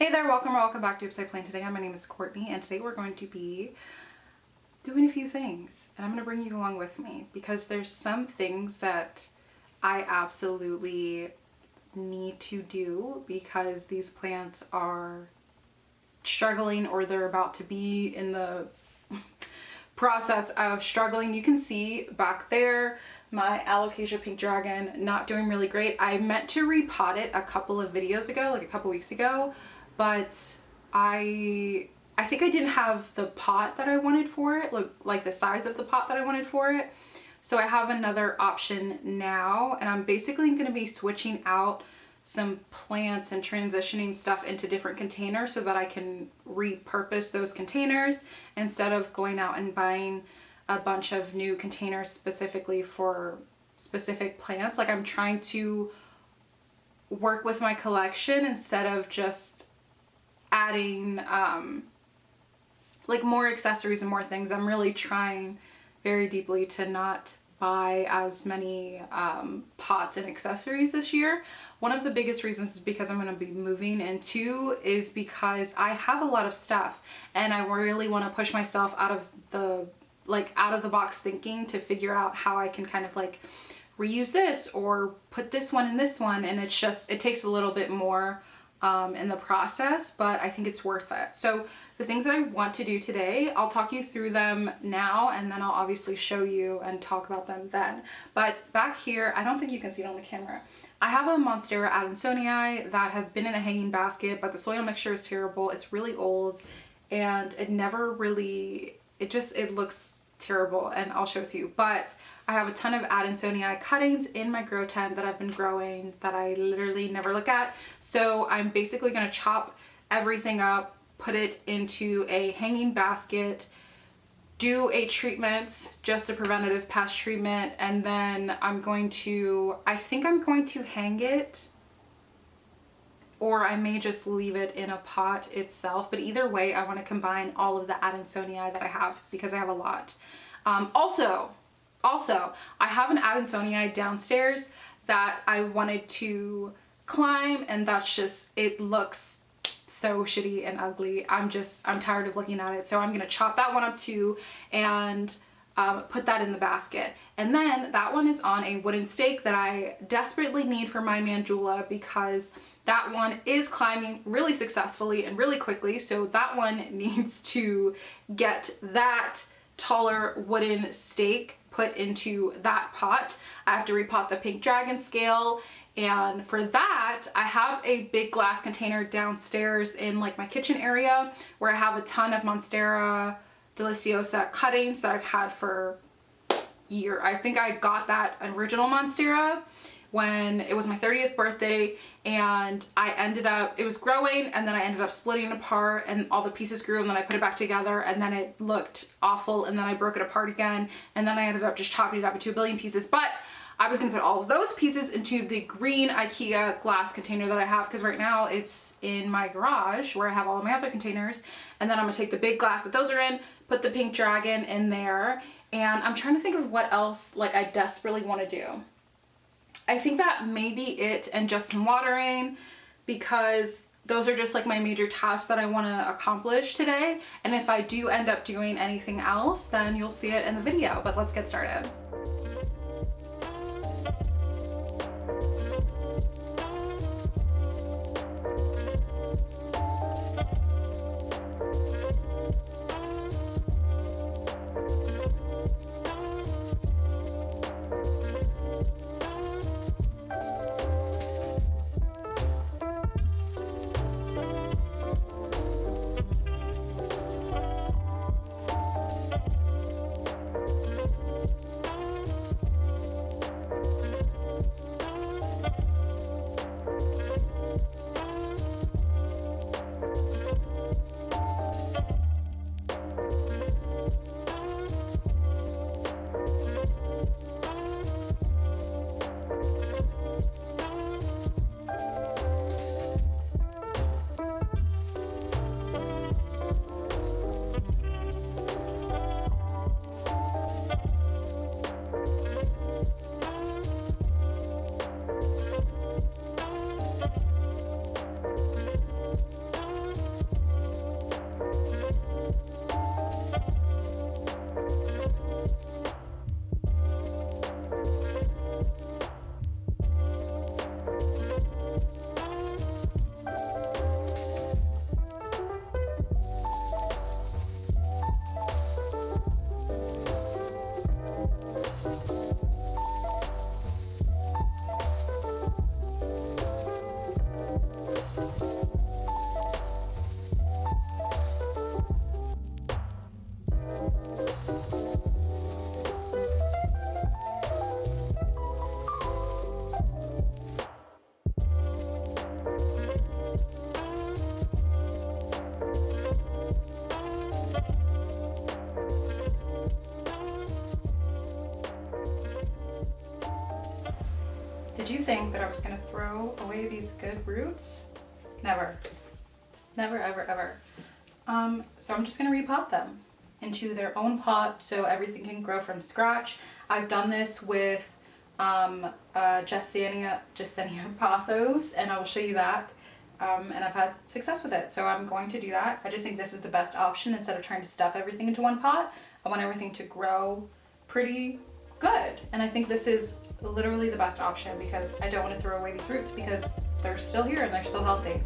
Hey there, welcome or welcome back to Upside Plain. Today, my name is Courtney, and today we're going to be doing a few things, and I'm going to bring you along with me because there's some things that I absolutely need to do because these plants are struggling or they're about to be in the process of struggling. You can see back there my Alocasia Pink Dragon not doing really great. I meant to repot it a couple of videos ago, like a couple weeks ago, but I think I didn't have the pot that I wanted for it, like the size of the pot that I wanted for it. So I have another option now, and I'm basically going to be switching out some plants and transitioning stuff into different containers so that I can repurpose those containers instead of going out and buying a bunch of new containers specifically for specific plants. Like, I'm trying to work with my collection instead of just adding like more accessories and more things. I'm really trying very deeply to not buy as many pots and accessories this year. One of the biggest reasons is because I'm going to be moving, and two is because I have a lot of stuff and I really want to push myself out of the box thinking to figure out how I can kind of like reuse this or put this one in this one, and it takes a little bit more in the process, but I think it's worth it. So the things that I want to do today, I'll talk you through them now, and then I'll obviously show you and talk about them then. But back here, I don't think you can see it on the camera, I have a Monstera Adansonii that has been in a hanging basket, but the soil mixture is terrible. It's really old, and it never really, it looks terrible, and I'll show it to you. But I have a ton of Adansonii cuttings in my grow tent that I've been growing that I literally never look at. So I'm basically going to chop everything up, put it into a hanging basket, do a treatment, just a preventative pest treatment, and then I think I'm going to hang it, or I may just leave it in a pot itself. But either way, I want to combine all of the Adansonii that I have because I have a lot. Also, I have an Adansonii downstairs that I wanted to climb, and that's just, it looks so shitty and ugly. I'm tired of looking at it. So I'm going to chop that one up too and put that in the basket. And then that one is on a wooden stake that I desperately need for my Mandula because that one is climbing really successfully and really quickly. So that one needs to get that taller wooden stake put into that pot. I have to repot the pink dragon scale, and for that I have a big glass container downstairs in like my kitchen area where I have a ton of Monstera deliciosa cuttings that I've had for years. I think I got that original Monstera when it was my 30th birthday, and it was growing, and then I ended up splitting it apart, and all the pieces grew, and then I put it back together, and then it looked awful, and then I broke it apart again, and then I ended up just chopping it up into a billion pieces. But I was gonna put all of those pieces into the green IKEA glass container that I have, because right now it's in my garage where I have all of my other containers, and then I'm gonna take the big glass that those are in, put the pink dragon in there, and I'm trying to think of what else like I desperately want to do. I think that may be it, and just some watering, because those are just like my major tasks that I want to accomplish today. And if I do end up doing anything else, then you'll see it in the video. But let's get started. think that I was gonna throw away these good roots? Never. Never, ever, ever. So I'm just gonna repot them into their own pot so everything can grow from scratch. I've done this with Jasenia pothos, and I will show you that. And I've had success with it, so I'm going to do that. I just think this is the best option instead of trying to stuff everything into one pot. I want everything to grow pretty good, and I think this is literally the best option because I don't want to throw away these roots because they're still here and they're still healthy.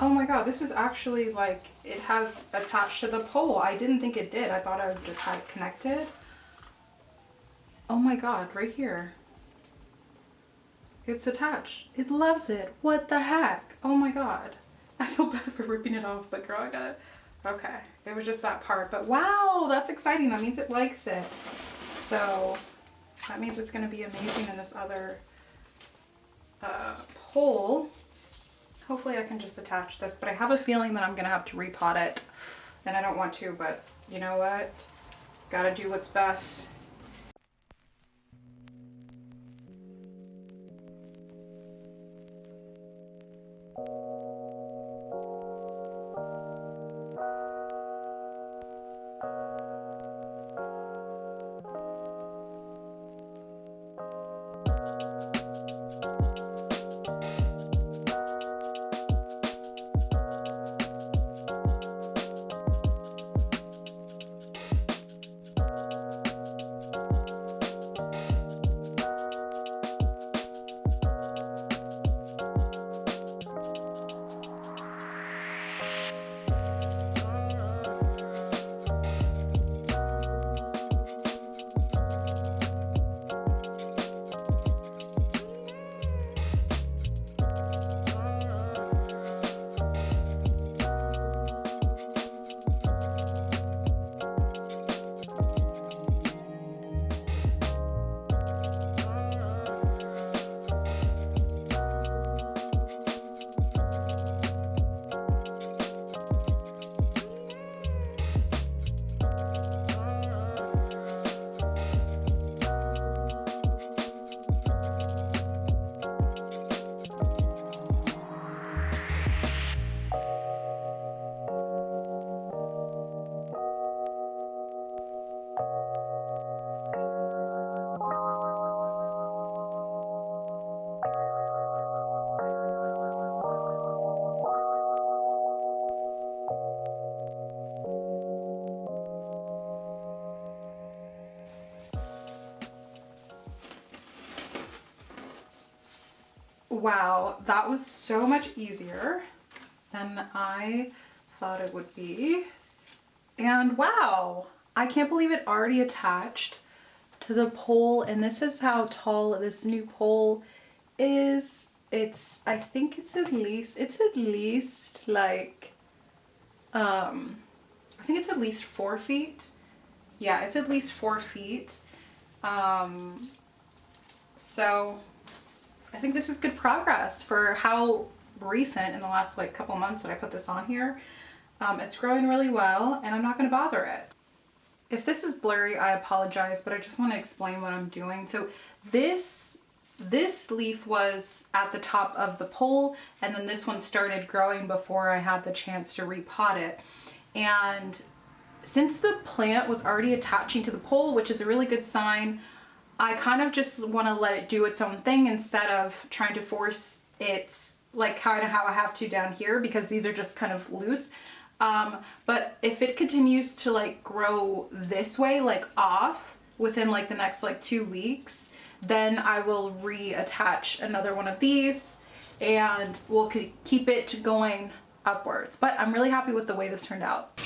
Oh my god, this is actually like, it has attached to the pole. I didn't think it did. I thought I just had it connected. Oh my god, right here. It's attached. It loves it. What the heck? Oh my god. I feel bad for ripping it off, but girl, I got it. Okay, it was just that part. But wow, that's exciting. That means it likes it. So that means it's going to be amazing in this other pole. Hopefully I can just attach this, but I have a feeling that I'm gonna have to repot it, and I don't want to, but you know what? Gotta do what's best. Wow, that was so much easier than I thought it would be. And wow, I can't believe it already attached to the pole, and this is how tall this new pole is. I think it's at least like, I think it's at least 4 feet. Yeah, it's at least 4 feet. So I think this is good progress for how recent in the last like couple months that I put this on here. It's growing really well and I'm not going to bother it. If this is blurry, I apologize, but I just want to explain what I'm doing. So this leaf was at the top of the pole, and then this one started growing before I had the chance to repot it. And since the plant was already attaching to the pole, which is a really good sign, I kind of just want to let it do its own thing instead of trying to force it like kind of how I have to down here, because these are just kind of loose. But if it continues to like grow this way, like off within like the next like 2 weeks, then I will reattach another one of these and we'll keep it going upwards. But I'm really happy with the way this turned out.